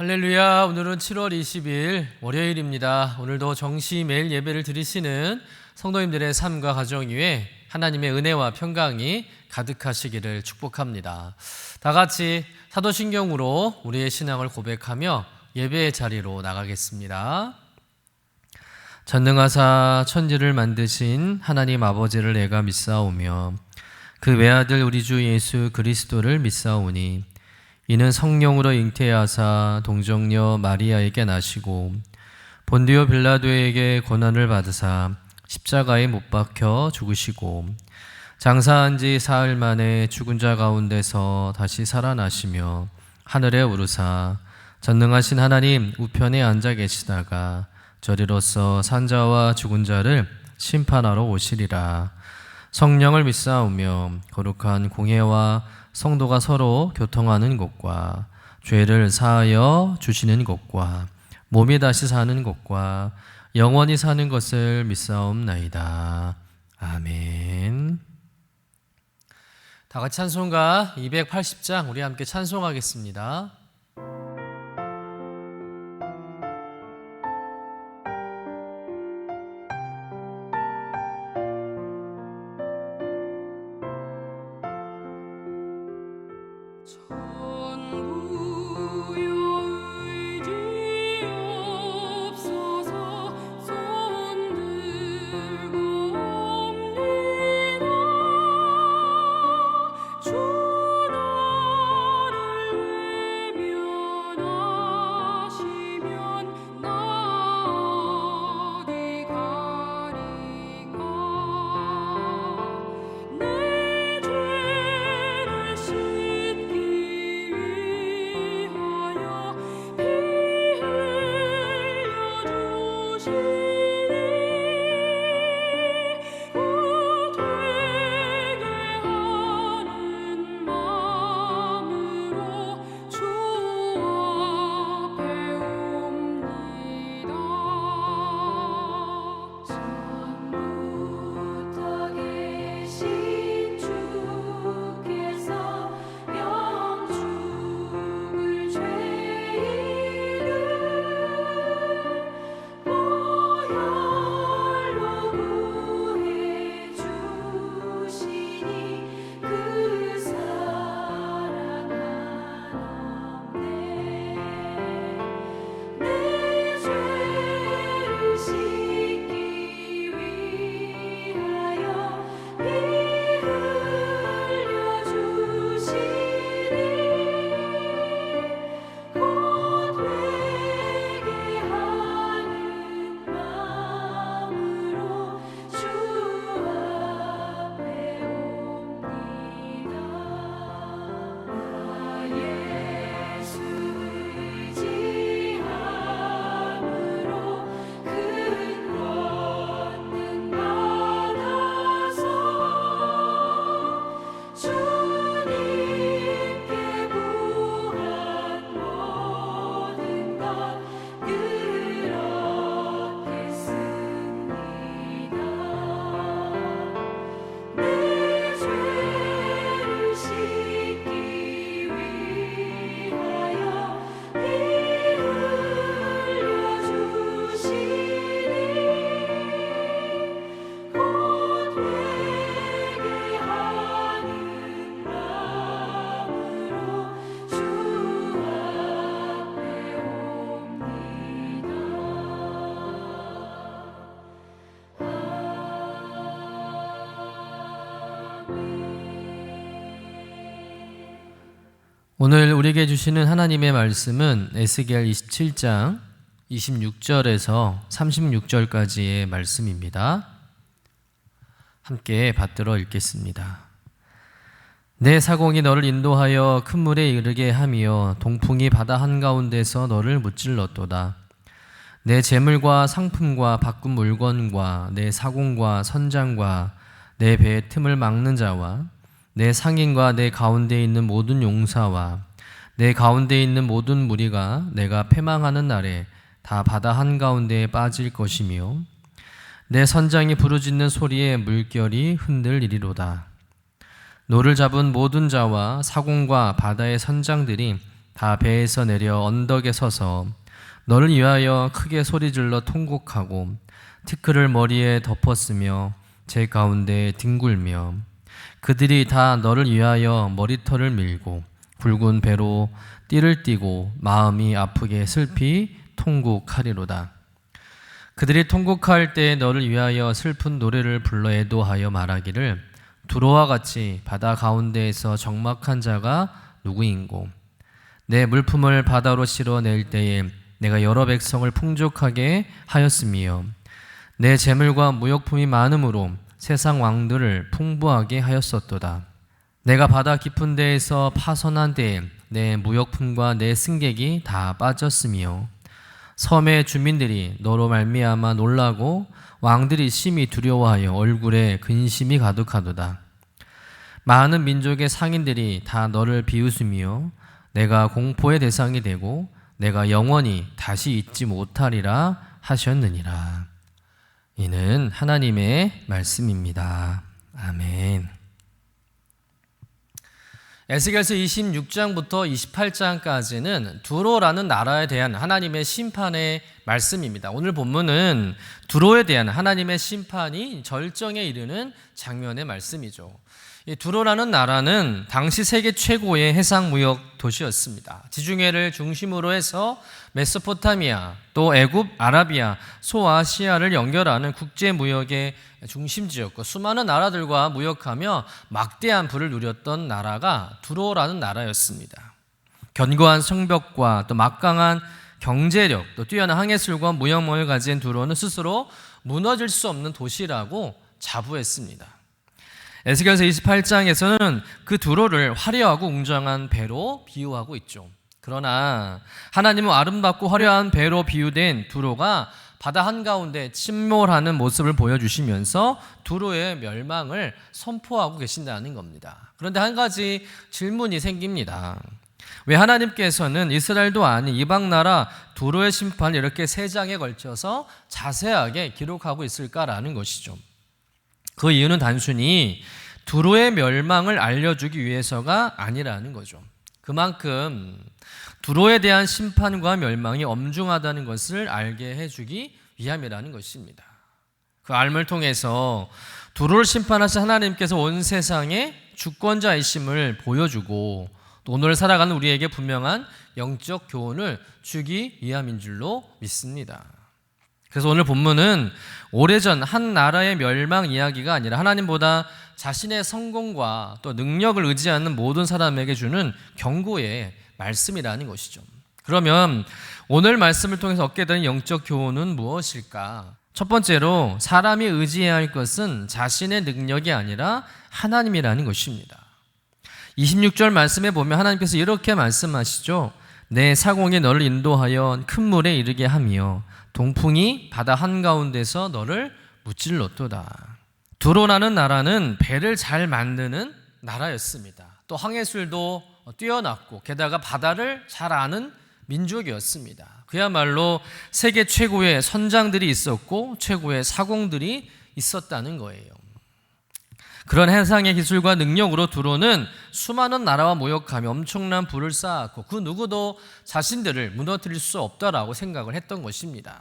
할렐루야. 오늘은 7월 20일 월요일입니다. 오늘도 정시 매일 예배를 드리시는 성도님들의 삶과 가정 위에 하나님의 은혜와 평강이 가득하시기를 축복합니다. 다 같이 사도신경으로 우리의 신앙을 고백하며 예배의 자리로 나가겠습니다. 전능하사 천지를 만드신 하나님 아버지를 내가 믿사오며 그 외아들 우리 주 예수 그리스도를 믿사오니 이는 성령으로 잉태하사 동정녀 마리아에게 나시고 본디오 빌라도에게 고난을 받으사 십자가에 못 박혀 죽으시고 장사한 지 사흘 만에 죽은 자 가운데서 다시 살아나시며 하늘에 오르사 전능하신 하나님 우편에 앉아 계시다가 저리로서 산자와 죽은 자를 심판하러 오시리라. 성령을 믿사오며 거룩한 공회와 성도가 서로 교통하는 것과 죄를 사하여 주시는 것과 몸이 다시 사는 것과 영원히 사는 것을 믿사옵나이다. 아멘. 다 같이 찬송가 280장 우리 함께 찬송하겠습니다. 오늘 우리에게 주시는 하나님의 말씀은 에스겔 27장 26절에서 36절까지의 말씀입니다. 함께 받들어 읽겠습니다. 내 사공이 너를 인도하여 큰 물에 이르게 하며 동풍이 바다 한가운데서 너를 무찔렀도다. 내 재물과 상품과 바꾼 물건과 내 사공과 선장과 내 배의 틈을 막는 자와 내 상인과 내 가운데 있는 모든 용사와 내 가운데 있는 모든 무리가 내가 패망하는 날에 다 바다 한가운데에 빠질 것이며 내 선장이 부르짖는 소리에 물결이 흔들리리로다. 노를 잡은 모든 자와 사공과 바다의 선장들이 다 배에서 내려 언덕에 서서 너를 위하여 크게 소리질러 통곡하고 티끌을 머리에 덮었으며 제 가운데 뒹굴며 그들이 다 너를 위하여 머리털을 밀고 굵은 배로 띠를 띠고 마음이 아프게 슬피 통곡하리로다. 그들이 통곡할 때 너를 위하여 슬픈 노래를 불러 애도하여 말하기를 두로와 같이 바다 가운데에서 적막한 자가 누구인고 내 물품을 바다로 실어낼 때에 내가 여러 백성을 풍족하게 하였으며 내 재물과 무역품이 많음으로 세상 왕들을 풍부하게 하였었도다. 내가 바다 깊은 데에서 파선한 때에 내 무역품과 내 승객이 다 빠졌으며 섬의 주민들이 너로 말미암아 놀라고 왕들이 심히 두려워하여 얼굴에 근심이 가득하도다. 많은 민족의 상인들이 다 너를 비웃으며 내가 공포의 대상이 되고 내가 영원히 다시 잊지 못하리라 하셨느니라. 이는 하나님의 말씀입니다. 아멘. 에스겔서 26장부터 28장까지는 두로라는 나라에 대한 하나님의 심판의 말씀입니다. 오늘 본문은 두로에 대한 하나님의 심판이 절정에 이르는 장면의 말씀이죠. 이 두로라는 나라는 당시 세계 최고의 해상무역 도시였습니다. 지중해를 중심으로 해서 메소포타미아, 또 애굽, 아라비아, 소아시아를 연결하는 국제무역의 중심지였고 수많은 나라들과 무역하며 막대한 부를 누렸던 나라가 두로라는 나라였습니다. 견고한 성벽과 또 막강한 경제력, 또 뛰어난 항해술과 무역망을 가진 두로는 스스로 무너질 수 없는 도시라고 자부했습니다. 에스겔서 28장에서는 그 두로를 화려하고 웅장한 배로 비유하고 있죠. 그러나 하나님은 아름답고 화려한 배로 비유된 두로가 바다 한가운데 침몰하는 모습을 보여주시면서 두로의 멸망을 선포하고 계신다는 겁니다. 그런데 한 가지 질문이 생깁니다. 왜 하나님께서는 이스라엘도 아닌 이방 나라 두로의 심판을 이렇게 3장에 걸쳐서 자세하게 기록하고 있을까라는 것이죠. 그 이유는 단순히 두로의 멸망을 알려주기 위해서가 아니라는 거죠. 그만큼 두로에 대한 심판과 멸망이 엄중하다는 것을 알게 해주기 위함이라는 것입니다. 그 알을 통해서 두로를 심판하신 하나님께서 온 세상의 주권자이심을 보여주고 또 오늘 살아가는 우리에게 분명한 영적 교훈을 주기 위함인 줄로 믿습니다. 그래서 오늘 본문은 오래전 한 나라의 멸망 이야기가 아니라 하나님보다 자신의 성공과 또 능력을 의지하는 모든 사람에게 주는 경고의 말씀이라는 것이죠. 그러면 오늘 말씀을 통해서 얻게 되는 영적 교훈은 무엇일까? 첫 번째로 사람이 의지해야 할 것은 자신의 능력이 아니라 하나님이라는 것입니다. 26절 말씀에 보면 하나님께서 이렇게 말씀하시죠. 내 사공이 너를 인도하여 큰 물에 이르게 하며 동풍이 바다 한가운데서 너를 무찔렀도다. 두로라는 나라는 배를 잘 만드는 나라였습니다. 또 항해술도 뛰어났고 게다가 바다를 잘 아는 민족이었습니다. 그야말로 세계 최고의 선장들이 있었고 최고의 사공들이 있었다는 거예요. 그런 해상의 기술과 능력으로 두로는 수많은 나라와 모욕하며 엄청난 부를 쌓았고 그 누구도 자신들을 무너뜨릴 수 없다라고 생각을 했던 것입니다.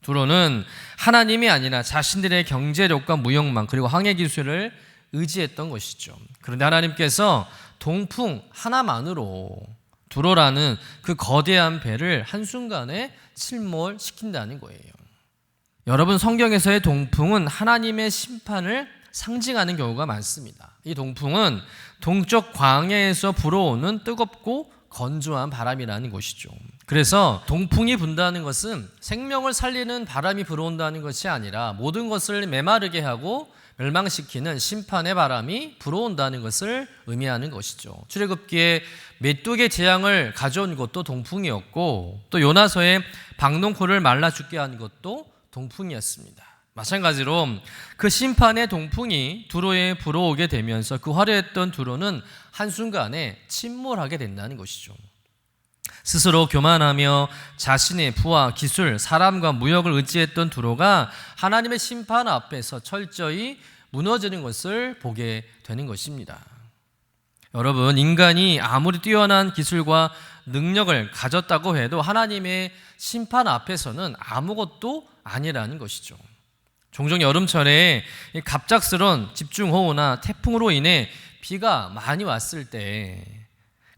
두로는 하나님이 아니라 자신들의 경제력과 무역망 그리고 항해 기술을 의지했던 것이죠. 그런데 하나님께서 동풍 하나만으로 두로라는 그 거대한 배를 한순간에 침몰시킨다는 거예요. 여러분, 성경에서의 동풍은 하나님의 심판을 상징하는 경우가 많습니다. 이 동풍은 동쪽 광야에서 불어오는 뜨겁고 건조한 바람이라는 것이죠. 그래서 동풍이 분다는 것은 생명을 살리는 바람이 불어온다는 것이 아니라 모든 것을 메마르게 하고 멸망시키는 심판의 바람이 불어온다는 것을 의미하는 것이죠. 출애굽기에 메뚜기 재앙을 가져온 것도 동풍이었고 또 요나서의 박농코를 말라 죽게 한 것도 동풍이었습니다. 마찬가지로 그 심판의 동풍이 두로에 불어오게 되면서 그 화려했던 두로는 한순간에 침몰하게 된다는 것이죠. 스스로 교만하며 자신의 부와 기술, 사람과 무역을 의지했던 두로가 하나님의 심판 앞에서 철저히 무너지는 것을 보게 되는 것입니다. 여러분, 인간이 아무리 뛰어난 기술과 능력을 가졌다고 해도 하나님의 심판 앞에서는 아무것도 아니라는 것이죠. 종종 여름철에 갑작스러운 집중호우나 태풍으로 인해 비가 많이 왔을 때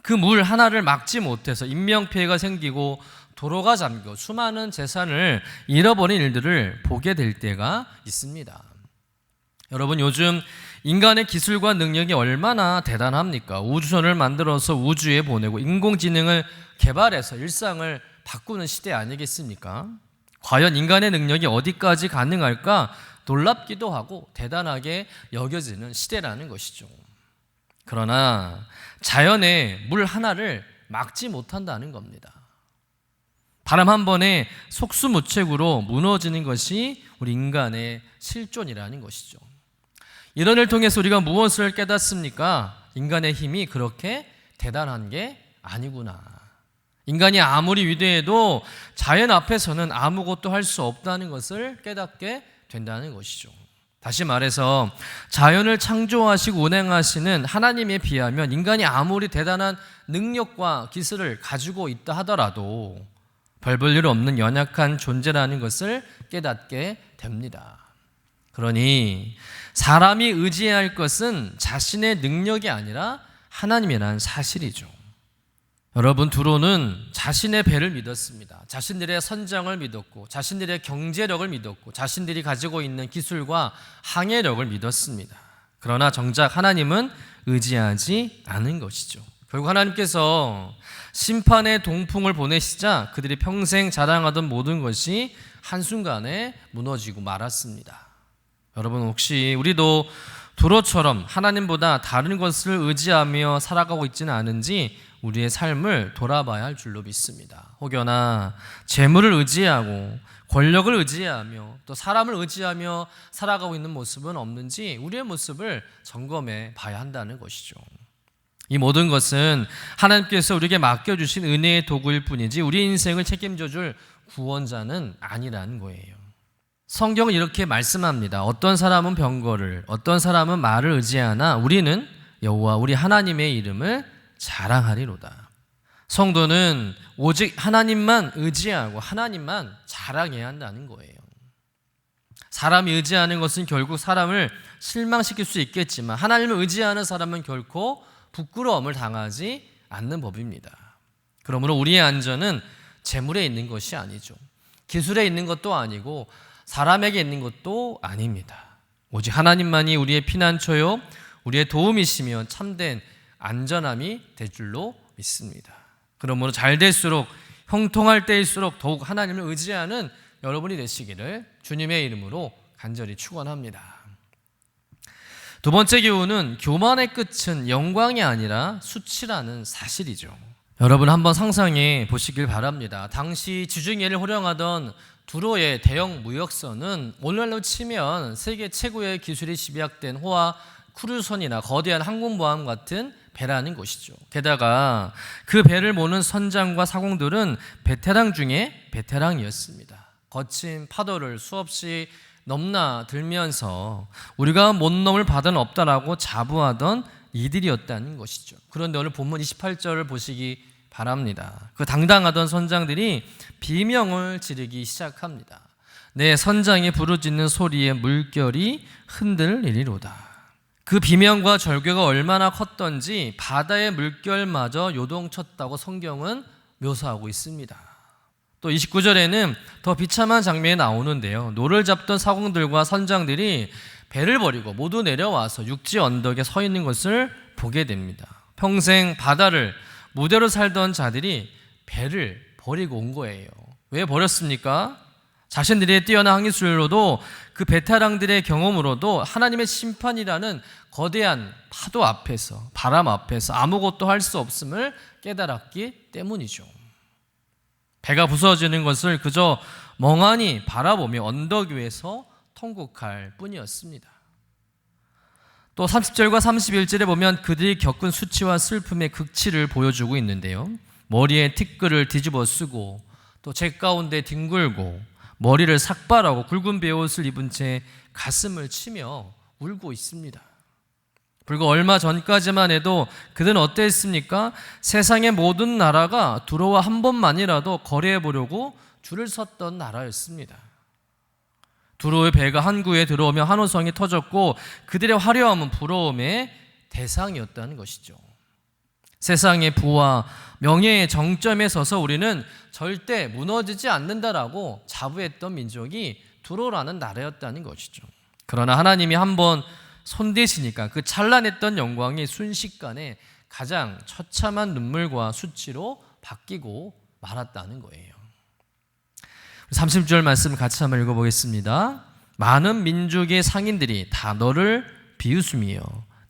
그 물 하나를 막지 못해서 인명피해가 생기고 도로가 잠겨 수많은 재산을 잃어버린 일들을 보게 될 때가 있습니다. 여러분, 요즘 인간의 기술과 능력이 얼마나 대단합니까? 우주선을 만들어서 우주에 보내고 인공지능을 개발해서 일상을 바꾸는 시대 아니겠습니까? 과연 인간의 능력이 어디까지 가능할까 놀랍기도 하고 대단하게 여겨지는 시대라는 것이죠. 그러나 자연의 물 하나를 막지 못한다는 겁니다. 바람 한 번에 속수무책으로 무너지는 것이 우리 인간의 실존이라는 것이죠. 이런 일 통해서 우리가 무엇을 깨닫습니까? 인간의 힘이 그렇게 대단한 게 아니구나. 인간이 아무리 위대해도 자연 앞에서는 아무것도 할 수 없다는 것을 깨닫게 된다는 것이죠. 다시 말해서 자연을 창조하시고 운행하시는 하나님에 비하면 인간이 아무리 대단한 능력과 기술을 가지고 있다 하더라도 별 볼 일 없는 연약한 존재라는 것을 깨닫게 됩니다. 그러니 사람이 의지해야 할 것은 자신의 능력이 아니라 하나님이라는 사실이죠. 여러분, 두로는 자신의 배를 믿었습니다. 자신들의 선장을 믿었고 자신들의 경제력을 믿었고 자신들이 가지고 있는 기술과 항해력을 믿었습니다. 그러나 정작 하나님은 의지하지 않은 것이죠. 결국 하나님께서 심판의 동풍을 보내시자 그들이 평생 자랑하던 모든 것이 한순간에 무너지고 말았습니다. 여러분, 혹시 우리도 두로처럼 하나님보다 다른 것을 의지하며 살아가고 있지는 않은지 우리의 삶을 돌아봐야 할 줄로 믿습니다. 혹여나 재물을 의지하고 권력을 의지하며 또 사람을 의지하며 살아가고 있는 모습은 없는지 우리의 모습을 점검해 봐야 한다는 것이죠. 이 모든 것은 하나님께서 우리에게 맡겨주신 은혜의 도구일 뿐이지 우리 인생을 책임져 줄 구원자는 아니라는 거예요. 성경은 이렇게 말씀합니다. 어떤 사람은 병거를, 어떤 사람은 말을 의지하나 우리는 여호와 우리 하나님의 이름을 자랑하리로다. 성도는 오직 하나님만 의지하고 하나님만 자랑해야 한다는 거예요. 사람이 의지하는 것은 결국 사람을 실망시킬 수 있겠지만 하나님을 의지하는 사람은 결코 부끄러움을 당하지 않는 법입니다. 그러므로 우리의 안전은 재물에 있는 것이 아니죠. 기술에 있는 것도 아니고 사람에게 있는 것도 아닙니다. 오직 하나님만이 우리의 피난처요 우리의 도움이시며 참된 안전함이 될 줄로 믿습니다. 그러므로 잘 될수록 형통할 때일수록 더욱 하나님을 의지하는 여러분이 되시기를 주님의 이름으로 간절히 축원합니다. 두 번째 교훈은 교만의 끝은 영광이 아니라 수치라는 사실이죠. 여러분 한번 상상해 보시길 바랍니다. 당시 지중해를 호령하던 두로의 대형 무역선은 오늘날로 치면 세계 최고의 기술이 집약된 호화 크루선이나 거대한 항공모함 같은 배라는 것이죠. 게다가 그 배를 모는 선장과 사공들은 베테랑 중에 베테랑이었습니다. 거친 파도를 수없이 넘나들면서 우리가 못 넘을 바다는 없다라고 자부하던 이들이었다는 것이죠. 그런데 오늘 본문 28절을 보시기 바랍니다. 그 당당하던 선장들이 비명을 지르기 시작합니다. 내 선장이 부르짖는 소리에 물결이 흔들리리로다. 그 비명과 절규가 얼마나 컸던지 바다의 물결마저 요동쳤다고 성경은 묘사하고 있습니다. 또 29절에는 더 비참한 장면이 나오는데요. 노를 잡던 사공들과 선장들이 배를 버리고 모두 내려와서 육지 언덕에 서 있는 것을 보게 됩니다. 평생 바다를 무대로 살던 자들이 배를 버리고 온 거예요. 왜 버렸습니까? 자신들의 뛰어난 항해술로도 그 베테랑들의 경험으로도 하나님의 심판이라는 거대한 파도 앞에서 바람 앞에서 아무것도 할 수 없음을 깨달았기 때문이죠. 배가 부서지는 것을 그저 멍하니 바라보며 언덕 위에서 통곡할 뿐이었습니다. 또 30절과 31절에 보면 그들이 겪은 수치와 슬픔의 극치를 보여주고 있는데요. 머리에 티끌을 뒤집어 쓰고 또 재 가운데 뒹굴고 머리를 삭발하고 굵은 베옷을 입은 채 가슴을 치며 울고 있습니다. 불과 얼마 전까지만 해도 그들은 어땠습니까? 세상의 모든 나라가 두로와 한 번만이라도 거래해 보려고 줄을 섰던 나라였습니다. 두로의 배가 항구에 들어오며 환호성이 터졌고 그들의 화려함은 부러움의 대상이었다는 것이죠. 세상의 부와 명예의 정점에 서서 우리는 절대 무너지지 않는다라고 자부했던 민족이 두로라는 나라였다는 것이죠. 그러나 하나님이 한번 손대시니까 그 찬란했던 영광이 순식간에 가장 처참한 눈물과 수치로 바뀌고 말았다는 거예요. 30절 말씀 같이 한번 읽어보겠습니다. 많은 민족의 상인들이 다 너를 비웃으며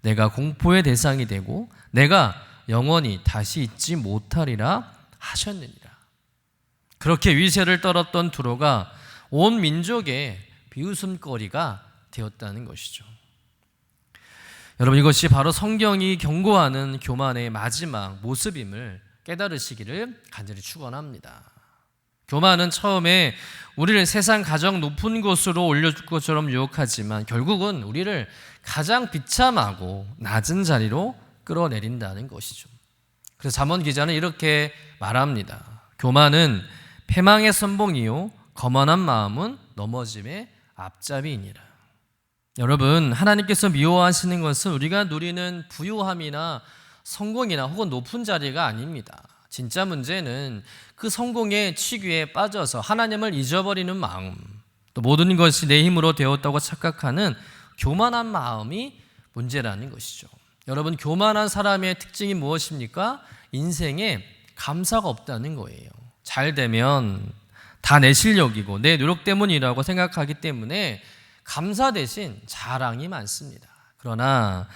내가 공포의 대상이 되고 내가 영원히 다시 잊지 못하리라 하셨느니라. 그렇게 위세를 떨었던 두로가 온 민족의 비웃음거리가 되었다는 것이죠. 여러분, 이것이 바로 성경이 경고하는 교만의 마지막 모습임을 깨달으시기를 간절히 축원합니다. 교만은 처음에 우리를 세상 가장 높은 곳으로 올려줄 것처럼 유혹하지만 결국은 우리를 가장 비참하고 낮은 자리로 끌어내린다는 것이죠. 그래서 잠언 기자는 이렇게 말합니다. 교만은 패망의 선봉이요 거만한 마음은 넘어짐의 앞잡이이니라. 여러분, 하나님께서 미워하시는 것은 우리가 누리는 부유함이나 성공이나 혹은 높은 자리가 아닙니다. 진짜 문제는 그 성공의 취귀에 빠져서 하나님을 잊어버리는 마음, 또 모든 것이 내 힘으로 되었다고 착각하는 교만한 마음이 문제라는 것이죠. 여러분, 교만한 사람의 특징이 무엇입니까? 인생에 감사가 없다는 거예요. 잘 되면 다 내 실력이고 내 노력 때문이라고 생각하기 때문에 감사 대신 자랑이 많습니다. 그러나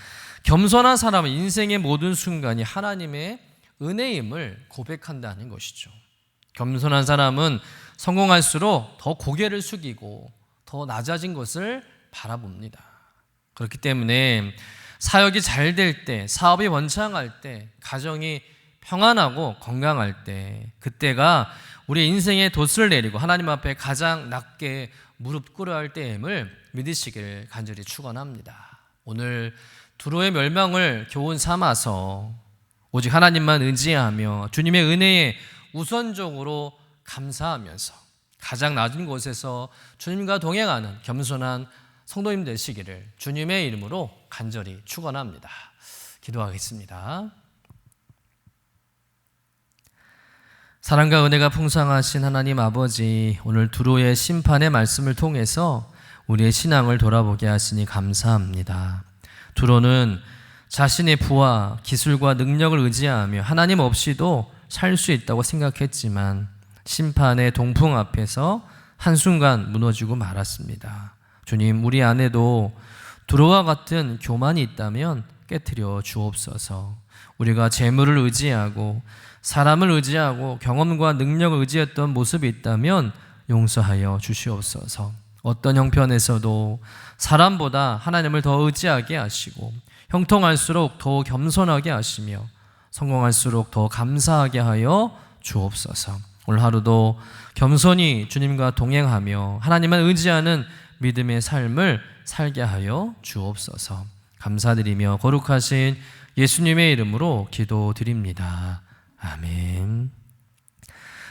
겸손한 사람은 인생의 모든 순간이 하나님의 은혜임을 고백한다는 것이죠. 겸손한 사람은 성공할수록 더 고개를 숙이고 더 낮아진 것을 바라봅니다. 그렇기 때문에 사역이 잘 될 때, 사업이 원창할 때, 가정이 평안하고 건강할 때, 그때가 우리 인생의 돛을 내리고 하나님 앞에 가장 낮게 무릎 꿇어야 할 때임을 믿으시기를 간절히 축원합니다. 오늘 두로의 멸망을 교훈 삼아서 오직 하나님만 의지하며 주님의 은혜에 우선적으로 감사하면서 가장 낮은 곳에서 주님과 동행하는 겸손한 성도님 되시기를 주님의 이름으로 간절히 축원합니다. 기도하겠습니다. 사랑과 은혜가 풍성하신 하나님 아버지, 오늘 두로의 심판의 말씀을 통해서 우리의 신앙을 돌아보게 하시니 감사합니다. 두로는 자신의 부와 기술과 능력을 의지하며 하나님 없이도 살 수 있다고 생각했지만 심판의 동풍 앞에서 한순간 무너지고 말았습니다. 주님, 우리 안에도 두로와 같은 교만이 있다면 깨트려 주옵소서. 우리가 재물을 의지하고 사람을 의지하고 경험과 능력을 의지했던 모습이 있다면 용서하여 주시옵소서. 어떤 형편에서도 사람보다 하나님을 더 의지하게 하시고 형통할수록 더 겸손하게 하시며 성공할수록 더 감사하게 하여 주옵소서. 오늘 하루도 겸손히 주님과 동행하며 하나님만 의지하는 믿음의 삶을 살게 하여 주옵소서. 감사드리며 거룩하신 예수님의 이름으로 기도드립니다. 아멘.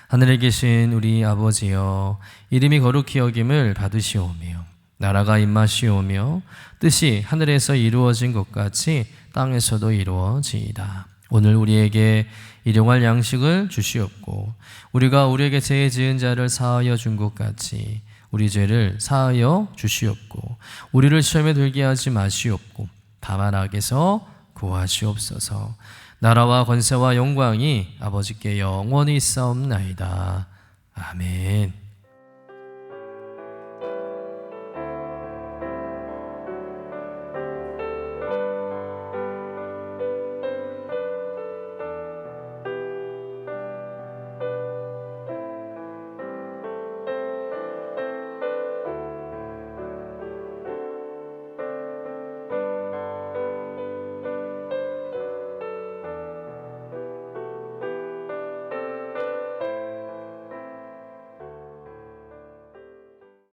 하늘에 계신 우리 아버지여, 이름이 거룩히 여김을 받으시오며 나라가 임하시오며 뜻이 하늘에서 이루어진 것 같이 땅에서도 이루어지이다. 오늘 우리에게 일용할 양식을 주시옵고 우리가 우리에게 죄 지은 자를 사하여 준 것 같이 우리 죄를 사하여 주시옵고 우리를 시험에 들게 하지 마시옵고 다만 악에서 구하시옵소서. 나라와 권세와 영광이 아버지께 영원히 있사옵나이다. 아멘.